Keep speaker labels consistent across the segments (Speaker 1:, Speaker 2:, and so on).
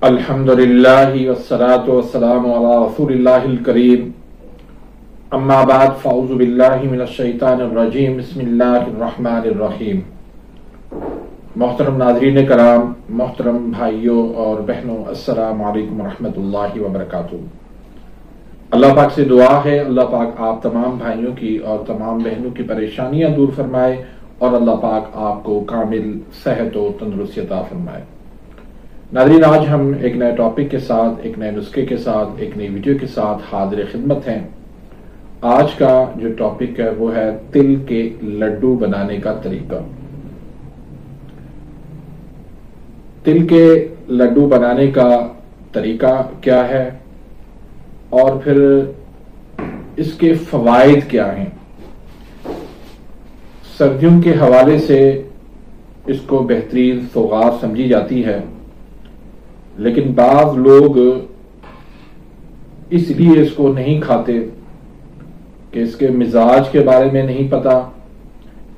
Speaker 1: अल्हम्दुलिल्लाहि वस्सलातु वस्सलामु अला रसूलिल्लाहिल करीम। अम्मा बाद फ़अऊज़ु बिल्लाहि मिनश शैतानिर रजीम। बिस्मिल्लाहिर रहमानिर रहीम। मोहतरम नाज़रीन कराम, मोहतरम भाइयों और बहनों, अस्सलामु अलैकुम रहमतुल्लाहि व बरकातुहू। अल्लाह पाक से दुआ है, अल्लाह पाक आप तमाम भाइयों की और तमाम बहनों की परेशानियां दूर फरमाए और अल्लाह पाक आपको कामिल सेहत और तंदुरुस्ती अता फरमाए। नाज़रीन, आज हम एक नए टॉपिक के साथ, एक नए नुस्खे के साथ, एक नई वीडियो के साथ हाजिर खिदमत हैं। आज का जो टॉपिक है वो है तिल के लड्डू बनाने का तरीका। तिल के लड्डू बनाने का तरीका क्या है और फिर इसके फवाइद क्या हैं। सर्दियों के हवाले से इसको बेहतरीन सौगात समझी जाती है, लेकिन बाज लोग इसलिए इसको नहीं खाते कि इसके मिजाज के बारे में नहीं पता,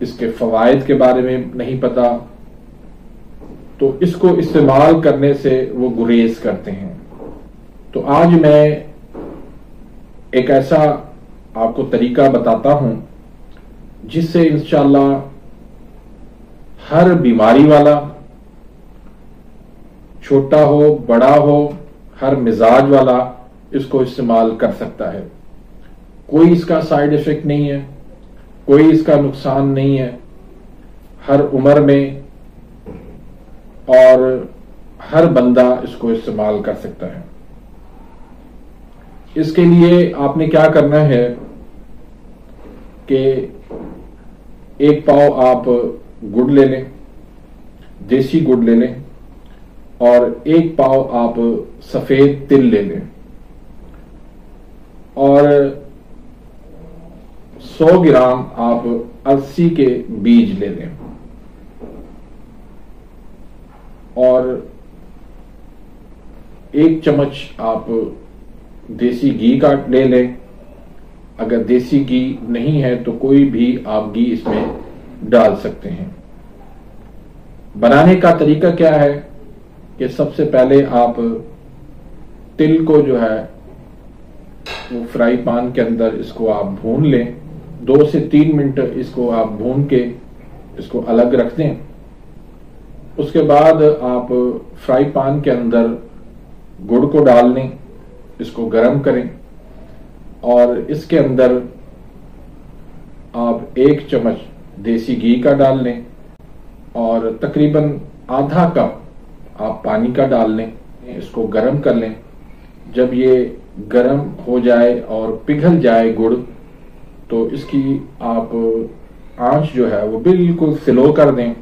Speaker 1: इसके फवाइद के बारे में नहीं पता, तो इसको इस्तेमाल करने से वो गुरेज करते हैं। तो आज मैं एक ऐसा आपको तरीका बताता हूं जिससे इंशाअल्लाह हर बीमारी वाला, छोटा हो बड़ा हो, हर मिजाज वाला इसको इस्तेमाल कर सकता है। कोई इसका साइड इफेक्ट नहीं है, कोई इसका नुकसान नहीं है। हर उम्र में और हर बंदा इसको इस्तेमाल कर सकता है। इसके लिए आपने क्या करना है कि एक पाव आप गुड़ ले लें, देसी गुड़ ले लें, और एक पाव आप सफेद तिल ले लें और 100 ग्राम आप अलसी के बीज ले लें और 1 चम्मच आप देसी घी का ले लें। अगर देसी घी नहीं है तो कोई भी आप घी इसमें डाल सकते हैं। बनाने का तरीका क्या है कि सबसे पहले आप तिल को जो है वो फ्राई पैन के अंदर इसको आप भून लें। 2 से 3 मिनट इसको आप भून के इसको अलग रख दें। उसके बाद आप फ्राई पैन के अंदर गुड़ को डाल लें, इसको गर्म करें और इसके अंदर आप 1 चम्मच देसी घी का डाल लें और तकरीबन आधा कप आप पानी का डाल लें। इसको गर्म कर लें। जब ये गर्म हो जाए और पिघल जाए गुड़, तो इसकी आप आंच जो है वो बिल्कुल स्लो कर दें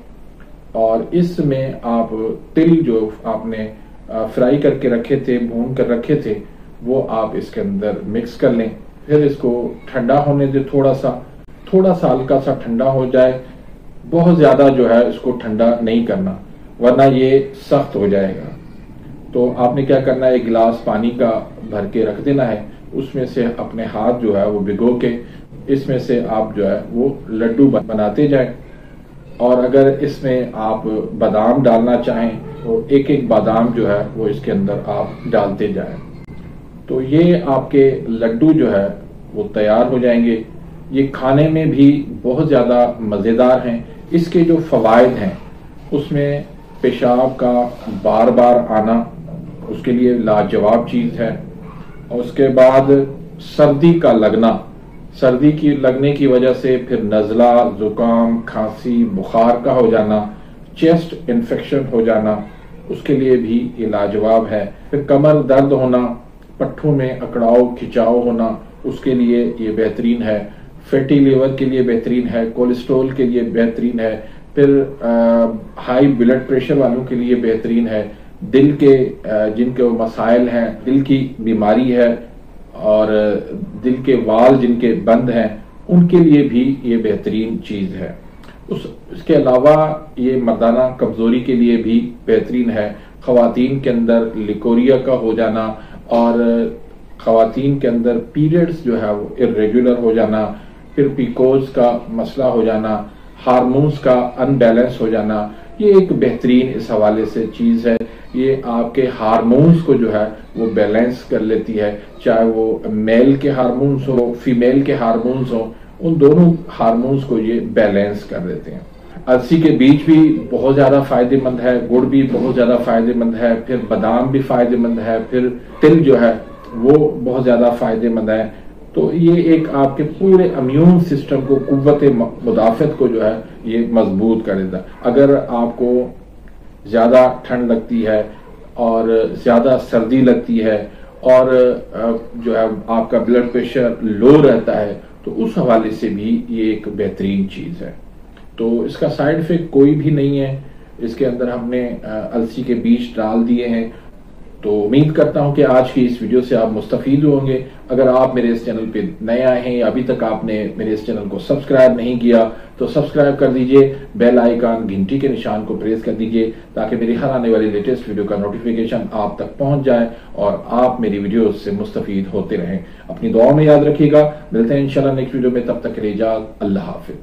Speaker 1: और इसमें आप तिल जो आपने फ्राई करके रखे थे, भून कर रखे थे, वो आप इसके अंदर मिक्स कर लें। फिर इसको ठंडा होने दें। थोड़ा सा हल्का सा ठंडा हो जाए। बहुत ज्यादा जो है इसको ठंडा नहीं करना, वरना ये सख्त हो जाएगा। तो आपने क्या करना है, 1 गिलास पानी का भर के रख देना है। उसमें से अपने हाथ जो है वो भिगो के इसमें से आप जो है वो लड्डू बनाते जाएं। और अगर इसमें आप बादाम डालना चाहें तो 1-1 बादाम जो है वो इसके अंदर आप डालते जाएं। तो ये आपके लड्डू जो है वो तैयार हो जाएंगे। ये खाने में भी बहुत ज्यादा मजेदार हैं। इसके जो फवाइद हैं उसमें पेशाब का बार बार आना उसके लिए लाजवाब चीज है। और उसके बाद सर्दी का लगना, सर्दी की लगने की वजह से फिर नजला, जुकाम, खांसी, बुखार का हो जाना, चेस्ट इन्फेक्शन हो जाना, उसके लिए भी ये लाजवाब है। फिर कमर दर्द होना, पट्ठों में अकड़ाव खिंचाव होना, उसके लिए ये बेहतरीन है। फैटी लिवर के लिए बेहतरीन है। कोलेस्ट्रॉल के लिए बेहतरीन है। फिर हाई ब्लड प्रेशर वालों के लिए बेहतरीन है। दिल के जिनके मसाइल हैं, दिल की बीमारी है और दिल के वाल जिनके बंद हैं, उनके लिए भी ये बेहतरीन चीज है। इसके अलावा ये मर्दाना कमजोरी के लिए भी बेहतरीन है। खवातीन के अंदर लिकोरिया का हो जाना और खवातीन के अंदर पीरियड्स जो है वो इरेगुलर हो जाना, फिर पीकोज का मसला हो जाना, हार्मोन्स का अनबैलेंस हो जाना, ये एक बेहतरीन इस हवाले से चीज है। ये आपके हार्मोन्स को जो है वो बैलेंस कर लेती है, चाहे वो मेल के हार्मोन्स हो, फीमेल के हार्मोन्स हो, उन दोनों हार्मोन्स को ये बैलेंस कर देते हैं। अलसी के बीज भी बहुत ज्यादा फायदेमंद है, गुड़ भी बहुत ज्यादा फायदेमंद है, फिर बादाम भी फायदेमंद है, फिर तिल जो है वो बहुत ज्यादा फायदेमंद है। तो ये एक आपके पूरे इम्यून सिस्टम को, कुव्वत मुदाफत को जो है ये मजबूत कर देता है। अगर आपको ज्यादा ठंड लगती है और ज्यादा सर्दी लगती है और जो है आपका ब्लड प्रेशर लो रहता है, तो उस हवाले से भी ये एक बेहतरीन चीज है। तो इसका साइड इफेक्ट कोई भी नहीं है। इसके अंदर हमने अलसी के बीज डाल दिए हैं। तो उम्मीद करता हूं कि आज की इस वीडियो से आप मुस्तफीद होंगे। अगर आप मेरे इस चैनल पे नए आए हैं या अभी तक आपने मेरे इस चैनल को सब्सक्राइब नहीं किया तो सब्सक्राइब कर दीजिए, बेल आइकन घंटी के निशान को प्रेस कर दीजिए ताकि मेरी हर आने वाली लेटेस्ट वीडियो का नोटिफिकेशन आप तक पहुंच जाए और आप मेरी वीडियो से मुस्तफीद होते रहें। अपनी दुआ में याद रखिएगा। मिलते हैं इंशाल्लाह नेक्स्ट वीडियो में, तब तक के लिए इजाज़त। अल्लाह हाफिज।